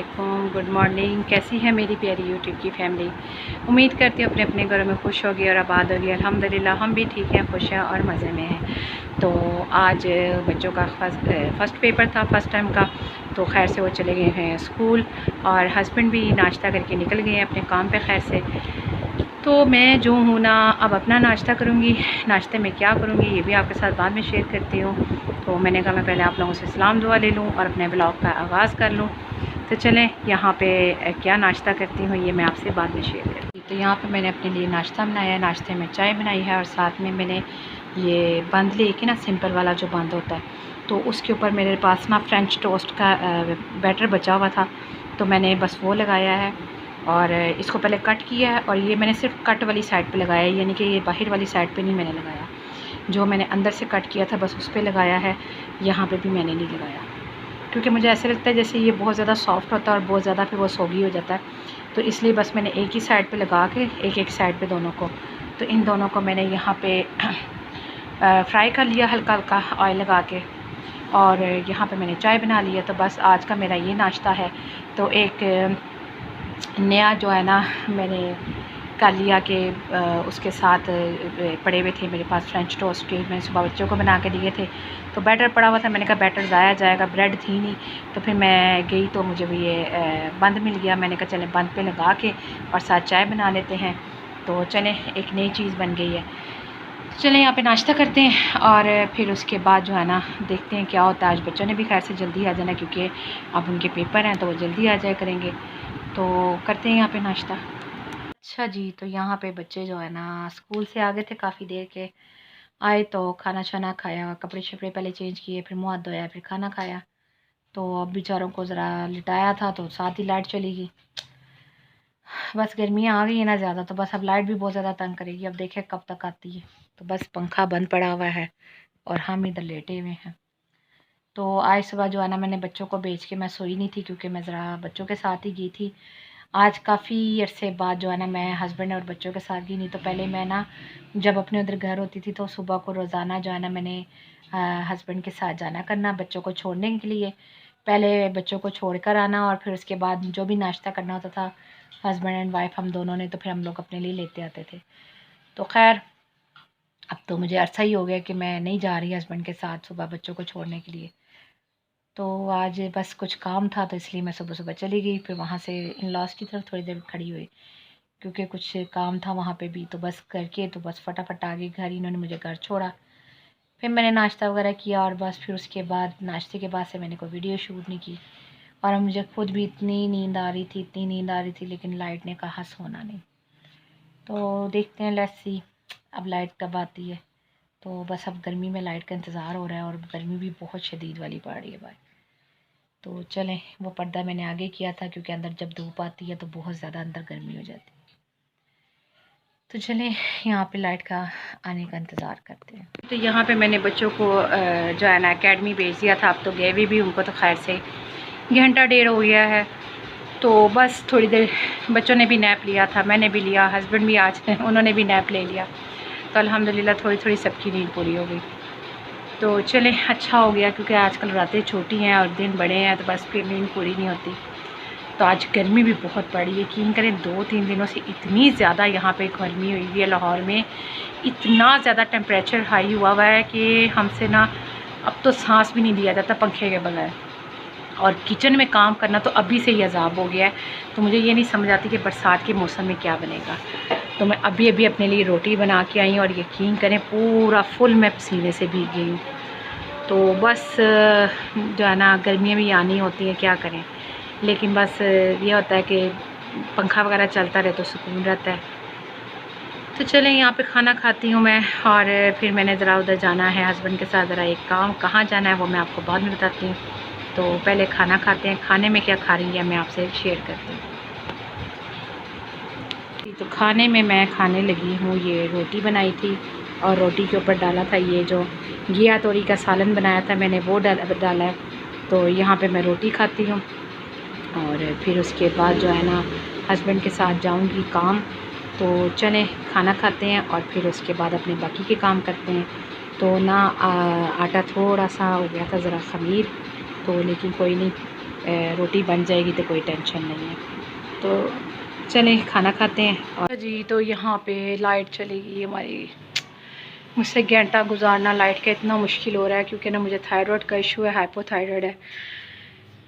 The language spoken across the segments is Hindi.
वालेकुम, गुड मॉर्निंग। कैसी है मेरी प्यारी यूट्यूब की फैमिली। उम्मीद करती हूँ अपने अपने घरों में खुश होगी और आबाद होगी। अल्हम्दुलिल्लाह हम भी ठीक हैं, खुश हैं और मज़े में हैं। तो आज बच्चों का फर्स्ट पेपर था, फ़र्स्ट टाइम का। तो खैर से वो चले गए हैं स्कूल और हस्बैंड भी नाश्ता करके निकल गए हैं अपने काम पे खैर से। तो मैं जो हूँ ना, अब अपना नाश्ता करूँगी। नाश्ते में क्या करूँगी ये भी आपके साथ बाद में शेयर करती हूँ। तो मैंने कहा मैं पहले आप लोगों से सलाम दुआ ले लूँ और अपने ब्लॉग का आगाज़ कर लूँ। तो चलें, यहाँ पे क्या नाश्ता करती हूँ ये मैं आपसे बाद में शेयर करती हूँ। तो यहाँ पे मैंने अपने लिए नाश्ता बनाया है। नाश्ते में चाय बनाई है और साथ में मैंने ये बंद लेके ना, सिंपल वाला जो बंद होता है, तो उसके ऊपर मेरे पास ना फ्रेंच टोस्ट का बैटर बचा हुआ था, तो मैंने बस वो लगाया है और इसको पहले कट किया है। और ये मैंने सिर्फ कट वाली साइड पे लगाया है, यानी कि ये बाहर वाली साइड पे नहीं मैंने लगाया। जो मैंने अंदर से कट किया था बस उस पर लगाया है, यहाँ पे भी मैंने नहीं लगाया, क्योंकि मुझे ऐसा लगता है जैसे ये बहुत ज़्यादा सॉफ्ट होता है और बहुत ज़्यादा फिर वो सोगी हो जाता है। तो इसलिए बस मैंने एक ही साइड पे लगा के एक एक साइड पे दोनों को, तो इन दोनों को मैंने यहाँ पे फ्राई कर लिया हल्का हल्का ऑयल लगा के। और यहाँ पे मैंने चाय बना ली है। तो बस आज का मेरा ये नाश्ता है। तो एक नया जो है ना, मैंने कर लिया कि उसके साथ पड़े हुए थे मेरे पास फ्रेंच टोस्ट के, मैंने सुबह बच्चों को बना के दिए थे। तो बैटर पड़ा हुआ था, मैंने कहा बैटर ज़ाया जाएगा, ब्रेड थी नहीं। तो फिर मैं गई तो मुझे भी ये बंद मिल गया। मैंने कहा चलें बंद पे लगा के और साथ चाय बना लेते हैं। तो चलें, एक नई चीज़ बन गई है। चलें यहाँ पे नाश्ता करते हैं और फिर उसके बाद जो है ना देखते हैं क्या होता है। आज बच्चों ने भी खैर से जल्दी आ जाना, क्योंकि अब उनके पेपर हैं तो वो जल्दी आ जाया करेंगे। तो करते हैं यहाँ पे नाश्ता। अच्छा जी, तो यहाँ पे बच्चे जो है ना स्कूल से आ गए थे, काफ़ी देर के आए। तो खाना शाना खाया, कपड़े शपड़े पहले चेंज किए, फिर मुँह हाथ धोया, फिर खाना खाया। तो अब बेचारों को ज़रा लिटाया था तो साथ ही लाइट चली गई। बस गर्मियाँ आ गई है ना ज़्यादा, तो बस अब लाइट भी बहुत ज़्यादा तंग करेगी। अब देखें कब तक आती है। तो बस पंखा बंद पड़ा हुआ है और हम इधर लेटे हुए हैं। तो आज सुबह जो है ना मैंने बच्चों को भेज के मैं सोई नहीं थी, क्योंकि मैं ज़रा बच्चों के साथ ही गई थी। आज काफ़ी अरसे बाद जो है ना मैं हस्बैंड और बच्चों के साथ गई। नहीं तो पहले मैं ना जब अपने उधर घर होती थी तो सुबह को रोज़ाना जो है ना मैंने हस्बैंड के साथ जाना करना बच्चों को छोड़ने के लिए। पहले बच्चों को छोड़ कर आना और फिर उसके बाद जो भी नाश्ता करना होता था हस्बैंड एंड वाइफ हम दोनों ने, तो फिर हम लोग अपने लिए लेते आते थे। तो खैर अब तो मुझे अरसा ही हो गया कि मैं नहीं जा रही हस्बैंड के साथ सुबह बच्चों को छोड़ने के लिए। तो आज बस कुछ काम था तो इसलिए मैं सुबह सुबह चली गई। फिर वहाँ से इन लॉज की तरफ थोड़ी देर खड़ी हुई, क्योंकि कुछ काम था वहाँ पे भी। तो बस करके तो बस फटाफट आ गई घर। इन्होंने मुझे घर छोड़ा, फिर मैंने नाश्ता वगैरह किया और बस फिर उसके बाद नाश्ते के बाद से मैंने कोई वीडियो शूट नहीं की। और अब मुझे खुद भी इतनी नींद आ रही थी, इतनी नींद आ रही थी, लेकिन लाइट ने कहा सोना नहीं। तो देखते हैं, लेट्स सी अब लाइट कब आती है। तो बस अब गर्मी में लाइट का इंतज़ार हो रहा है और गर्मी भी बहुत शदीद वाली पड़ रही है भाई। तो चलें, वो पर्दा मैंने आगे किया था क्योंकि अंदर जब धूप आती है तो बहुत ज़्यादा अंदर गर्मी हो जाती है। तो चलें यहाँ पे लाइट का आने का इंतज़ार करते हैं। तो यहाँ पे मैंने बच्चों को जो है ना एकेडमी भेज दिया था। अब तो गए भी उनको तो खैर से घंटा डेढ़ हो गया है। तो बस थोड़ी देर बच्चों ने भी नैप लिया था, मैंने भी लिया, हस्बैंड भी आज उन्होंने भी नैप ले लिया। तो अल्हम्दुलिल्लाह थोड़ी थोड़ी सबकी नींद पूरी हो गई। तो चलें, अच्छा हो गया, क्योंकि आजकल रातें छोटी हैं और दिन बड़े हैं, तो बस फिर नींद पूरी नहीं होती। तो आज गर्मी भी बहुत पड़ी, यकीन करें 2-3 दिनों से इतनी ज़्यादा यहाँ पे गर्मी हुई हुई है। लाहौर में इतना ज़्यादा टेम्परेचर हाई हुआ है कि हमसे ना अब तो सांस भी नहीं लिया जाता पंखे के बगैर। और किचन में काम करना तो अभी से ही अज़ाब हो गया है। तो मुझे ये नहीं समझ आती कि बरसात के मौसम में क्या बनेगा। तो मैं अभी अभी अपने लिए रोटी बना के आई और यकीन करें पूरा फुल मैं पसीने से भीग गई हूँ। तो बस जो है ना गर्मियाँ भी आनी होती हैं, क्या करें। लेकिन बस ये होता है कि पंखा वगैरह चलता रहे तो सुकून रहता है। तो चलें, यहाँ पे खाना खाती हूँ मैं और फिर मैंने ज़रा उधर जाना है हस्बैंड के साथ, ज़रा एक काम, कहाँ जाना है वो मैं आपको बाद में बताती हूँ। तो पहले खाना खाते हैं। खाने में क्या खा रही है मैं आपसे शेयर करती हूँ। तो खाने में मैं खाने लगी हूँ, ये रोटी बनाई थी और रोटी के ऊपर डाला था ये जो घिया तोरी का सालन बनाया था मैंने, वो डाला है। तो यहाँ पे मैं रोटी खाती हूँ और फिर उसके बाद जो है ना हस्बैंड के साथ जाऊँगी काम। तो चलें खाना खाते हैं और फिर उसके बाद अपने बाकी के काम करते हैं। तो ना आटा थोड़ा सा हो गया था ज़रा ख़मीर, तो लेकिन कोई नहीं, रोटी बन जाएगी तो कोई टेंशन नहीं है। तो चलें खाना खाते हैं। और जी तो यहाँ पे लाइट चली गई हमारी। मुझसे घंटा गुजारना लाइट का इतना मुश्किल हो रहा है क्योंकि ना मुझे थायराइड का इशू है, हाइपोथायराइड है,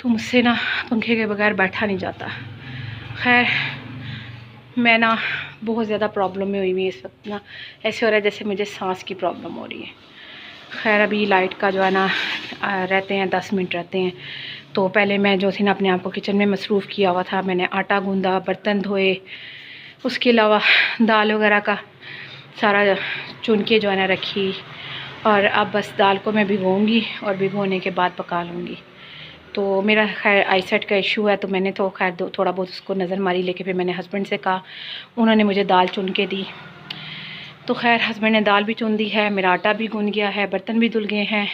तो मुझसे ना पंखे के बगैर बैठा नहीं जाता। खैर मैं ना बहुत ज़्यादा प्रॉब्लम में हुई हुई इस वक्त ना, ऐसे हो रहा है जैसे मुझे सांस की प्रॉब्लम हो रही है। खैर अभी लाइट का जो है ना रहते हैं 10 मिनट रहते हैं। तो पहले मैं जो थी ना अपने आप को किचन में मसरूफ़ किया हुआ था, मैंने आटा गूंदा, बर्तन धोए, उसके अलावा दाल वगैरह का सारा चुन के जो है ना रखी। और अब बस दाल को मैं भिगोऊंगी और भिगोने के बाद पका लूँगी। तो मेरा खैर आईसाइट का इशू है, तो मैंने तो खैर थोड़ा बहुत उसको नज़र मारी, लेके फिर मैंने हस्बैंड से कहा, उन्होंने मुझे दाल चुन के दी। तो खैर हस्बैंड ने दाल भी चुन दी है, मेरा आटा भी गूंद गया है, बर्तन भी धुल गए हैं।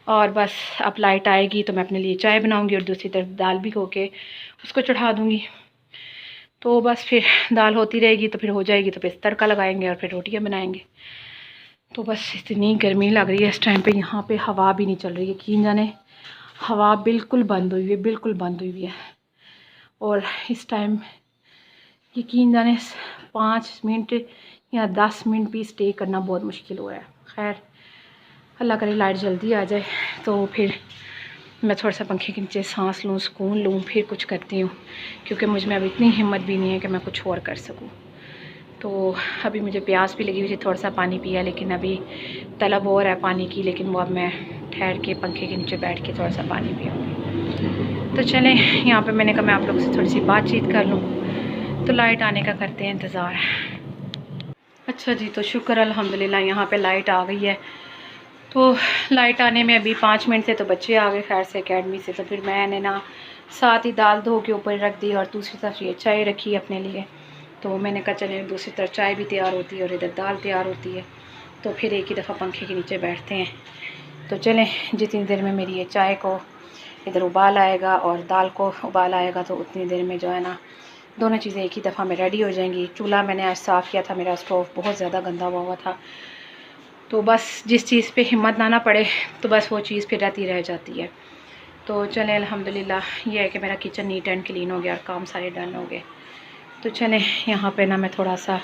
और बस अब लाइट आएगी तो मैं अपने लिए चाय बनाऊंगी और दूसरी तरफ दाल भी होके उसको चढ़ा दूंगी। तो बस फिर दाल होती रहेगी, तो फिर हो जाएगी तो फिर तड़का लगाएंगे और फिर रोटियां बनाएंगे। तो बस इतनी गर्मी लग रही है इस टाइम पे, यहाँ पे हवा भी नहीं चल रही है, यकीन जाने हवा बिल्कुल बंद हुई हुई है, बिल्कुल बंद हुई हुई है। और इस टाइम यकीन जाने 5 मिनट या 10 मिनट भी स्टे करना बहुत मुश्किल हो रहा है। खैर अल्लाह करे लाइट जल्दी आ जाए तो फिर मैं थोड़ा सा पंखे के नीचे सांस लूँ, सुकून लूँ, फिर कुछ करती हूँ, क्योंकि मुझ में अब इतनी हिम्मत भी नहीं है कि मैं कुछ और कर सकूँ। तो अभी मुझे प्यास भी लगी हुई थी, थोड़ा सा पानी पिया, लेकिन अभी तलब और है पानी की, लेकिन वो अब मैं ठहर के पंखे के नीचे बैठ के थोड़ा सा पानी पीऊँगी। तो चलें, यहाँ पे मैंने कहा मैं आप लोगों से थोड़ी सी बातचीत कर लूँ। तो लाइट आने का करते हैं इंतज़ार। अच्छा जी, तो शुक्र अल्हम्दुलिल्लाह यहाँ पे लाइट आ गई है। तो लाइट आने में अभी 5 मिनट से तो बच्चे आ गए खैर से अकेडमी से। तो फिर मैंने ना साथ ही दाल धो के ऊपर रख दी और दूसरी तरफ ये चाय रखी अपने लिए। तो मैंने कहा चले दूसरी तरफ चाय भी तैयार होती है और इधर दाल तैयार होती है, तो फिर एक ही दफ़ा पंखे के नीचे बैठते हैं। तो चलें, जितनी देर में मेरी ये चाय को इधर उबाल आएगा और दाल को उबाल आएगा, तो उतनी देर में जो है ना दोनों चीज़ें एक ही दफ़ा में रेडी हो जाएंगी। चूल्हा मैंने आज साफ़ किया था, मेरा स्टोव बहुत ज़्यादा गंदा हुआ था। तो बस जिस चीज़ पे हिम्मत ना पड़े तो बस वो चीज़ फिर रहती रह जाती है। तो चलें अल्हम्दुलिल्लाह ये है कि मेरा किचन नीट एंड क्लीन हो गया और काम सारे डन हो गए। तो चलें यहाँ पे ना मैं थोड़ा सा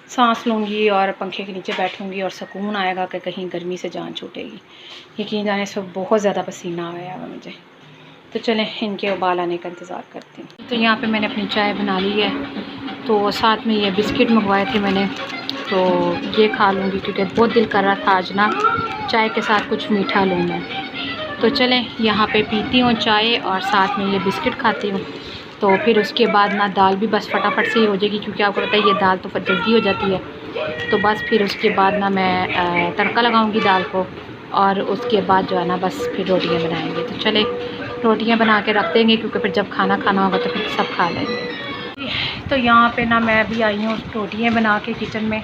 सांस लूँगी और पंखे के नीचे बैठूँगी और सुकून आएगा कि कहीं गर्मी से जान छूटेगी। यकीन जाने से बहुत ज़्यादा पसीना आया है मुझे। तो चलें इनके उबाल आने का इंतज़ार करती हूँ। तो यहाँ पे मैंने अपनी चाय बना ली है, तो साथ में ये बिस्किट मंगवाए थे मैंने, तो ये खा लूँगी क्योंकि बहुत दिल कर रहा था आज ना चाय के साथ कुछ मीठा लूँ मैं। तो चलें यहाँ पे पीती हूँ चाय और साथ में ये बिस्किट खाती हूँ। तो फिर उसके बाद ना दाल भी बस फटाफट से ही हो जाएगी, क्योंकि आपको पता है ये दाल तो जल्दी हो जाती है। तो बस फिर उसके बाद ना मैं तड़का लगाऊंगी दाल को और उसके बाद जो है ना बस फिर रोटियां बनाएंगे। तो चले रोटियां बना के रख देंगे, क्योंकि फिर जब खाना खाना होगा तो फिर सब खा लेंगे। तो यहाँ पे ना मैं अभी आई हूँ रोटियां बना के किचन में,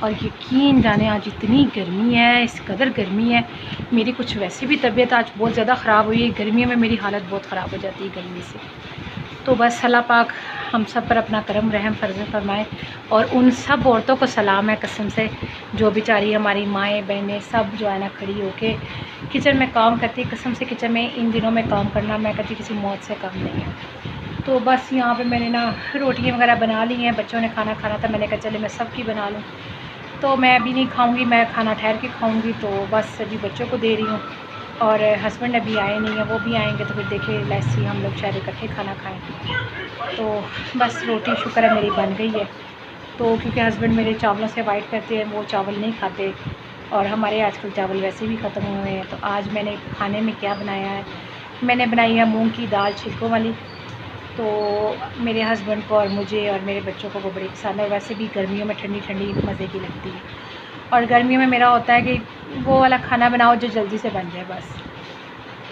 और यकीन जाने आज इतनी गर्मी है, इस कदर गर्मी है। मेरी कुछ वैसे भी तबीयत आज बहुत ज़्यादा ख़राब हुई है, गर्मियों में मेरी हालत बहुत ख़राब हो जाती है गर्मी से। तो बस अल्लाह पाक हम सब पर अपना करम रहम फर्ज फरमाए। और उन सब औरतों को सलाम है कसम से, जो बेचारी हमारी माएँ बहनें सब जो है ना खड़ी होके किचन में काम करती है। कसम से किचन में इन दिनों में काम करना मैं कहती किसी मौत से कम नहीं है। तो बस यहाँ पे मैंने ना रोटियाँ वगैरह बना ली हैं, बच्चों ने खाना खाना था, मैंने कहा चले मैं सब की बना लूँ। तो मैं अभी नहीं खाऊँगी, मैं खाना ठहर के खाऊँगी। तो बस अभी बच्चों को दे रही हूँ, और हस्बैंड अभी आए नहीं हैं, वो भी आएंगे तो फिर देखिए लस्सी हम लोग शायद इकट्ठे खाना खाएं। तो बस रोटी शुक्र है मेरी बन गई है। तो क्योंकि हस्बैंड मेरे चावलों से अवॉइड करते हैं, वो चावल नहीं खाते, और हमारे आजकल चावल वैसे भी ख़त्म हुए हैं। तो आज मैंने खाने में क्या बनाया है, मैंने बनाई है मूँग की दाल छिलकों वाली। तो मेरे हस्बैंड को और मुझे और मेरे बच्चों को वो बड़ी पसंद है, और वैसे भी गर्मियों में ठंडी ठंडी मज़े की लगती है। और गर्मियों में मेरा होता है कि वो वाला खाना बनाओ जो जल्दी से बन जाए बस।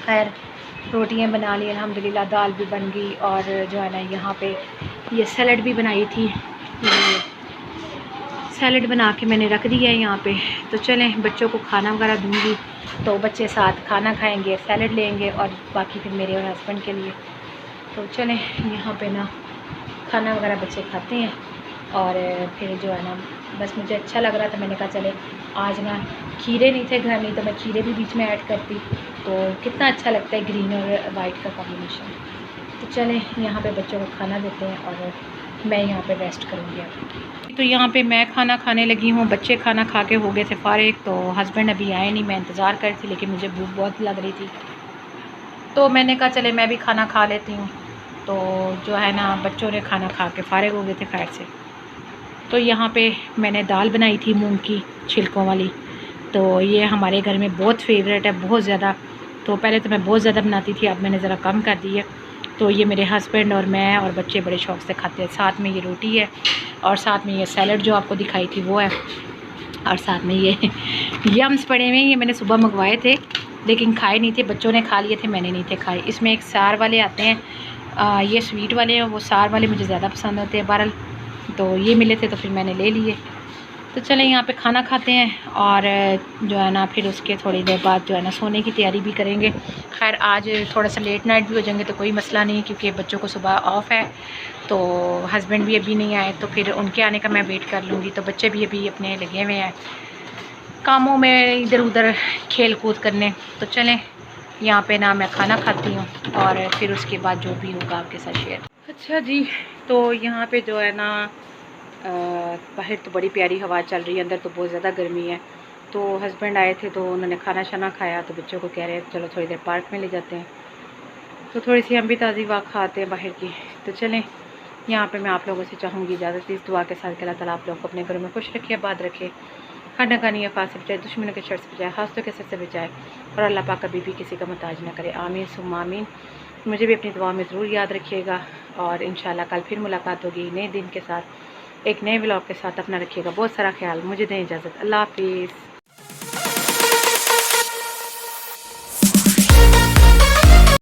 खैर रोटियां बना ली अल्हम्दुलिल्लाह, दाल भी बन गई, और जो है ना यहाँ पे ये सैलड भी बनाई थी, ये सैलड बना के मैंने रख दिया है यहाँ पे। तो चलें बच्चों को खाना वगैरह दूँगी, तो बच्चे साथ खाना खाएँगे, सैलड लेंगे, और बाकी फिर मेरे और हस्बैंड के लिए। तो चलें यहाँ पे ना खाना वगैरह बच्चे खाते हैं, और फिर जो है ना बस मुझे अच्छा लग रहा था, मैंने कहा चले आज ना खीरे नहीं थे घर, नहीं तो मैं खीरे भी बीच में ऐड करती, तो कितना अच्छा लगता है ग्रीन और वाइट का कॉम्बिनेशन। तो चलें यहाँ पे बच्चों को खाना देते हैं और मैं यहाँ पे रेस्ट करूँगी अब। तो यहाँ पे मैं खाना खाने लगी हूँ, बच्चे खाना खा के हो गए थे फारिग, तो हस्बैंड अभी आए नहीं, मैं इंतज़ार कर रही थी, लेकिन मुझे भूख बहुत लग रही थी, तो मैंने कहा चले मैं भी खाना खा लेती हूँ। तो जो है ना, बच्चों ने खाना खा के फारिग हो गए थे खैर से। तो यहाँ पे मैंने दाल बनाई थी मूंग की छिलकों वाली, तो ये हमारे घर में बहुत फेवरेट है, बहुत ज़्यादा। तो पहले तो मैं बहुत ज़्यादा बनाती थी, अब मैंने ज़रा कम कर दी है। तो ये मेरे हस्बैंड और मैं और बच्चे बड़े शौक़ से खाते हैं। साथ में ये रोटी है और साथ में ये सैलड जो आपको दिखाई थी वो है, और साथ में ये यम्स पड़े हुए हैं। ये मैंने सुबह मंगवाए थे लेकिन खाए नहीं थे, बच्चों ने खा लिए थे, मैंने नहीं थे खाए। इसमें एक सार वाले आते हैं, ये स्वीट वाले हैं, वो सार वाले मुझे ज़्यादा पसंद होते हैं बहरहाल। तो ये मिले थे तो फिर मैंने ले लिए। तो चलें यहाँ पे खाना खाते हैं और जो है ना फिर उसके थोड़ी देर बाद जो है ना सोने की तैयारी भी करेंगे। खैर आज थोड़ा सा लेट नाइट भी हो जाएंगे तो कोई मसला नहीं, क्योंकि बच्चों को सुबह ऑफ़ है, तो हस्बैंड भी अभी नहीं आए, तो फिर उनके आने का मैं वेट कर लूँगी। तो बच्चे भी अभी अपने लगे हुए हैं कामों में, इधर उधर खेल कूद करने। तो चलें यहाँ पे ना मैं खाना खाती हूँ और फिर उसके बाद जो भी होगा आपके साथ शेयर। अच्छा जी, तो यहाँ पे जो है ना बाहर तो बड़ी प्यारी हवा चल रही है, अंदर तो बहुत ज़्यादा गर्मी है। तो हस्बैंड आए थे तो उन्होंने खाना शाना खाया, तो बच्चों को कह रहे हैं चलो थोड़ी देर पार्क में ले जाते हैं, तो थोड़ी सी हम भी ताज़ी हवा खाते हैं बाहर की। तो चलें यहाँ पे मैं आप लोगों से चाहूँगी इजाज़त इस दुआ के साथ कि अल्लाह ताला आप लोगों को अपने घरों में खुश रखे, आबाद रखे, हर नकानी अफात से बचाए, दुश्मनों के शर से बचाए, हादसों के सर से बचाए, और अल्लाह पाक कभी भी किसी का मुताज ना करे। आमीन सुम्मा आमीन। मुझे भी अपनी दुआ में ज़रूर याद रखिएगा और इंशाल्लाह कल फिर मुलाकात होगी नए दिन के साथ, एक नए व्लॉग के साथ। अपना रखिएगा बहुत सारा ख्याल। मुझे दें इजाज़त, अल्लाह हाफिज़।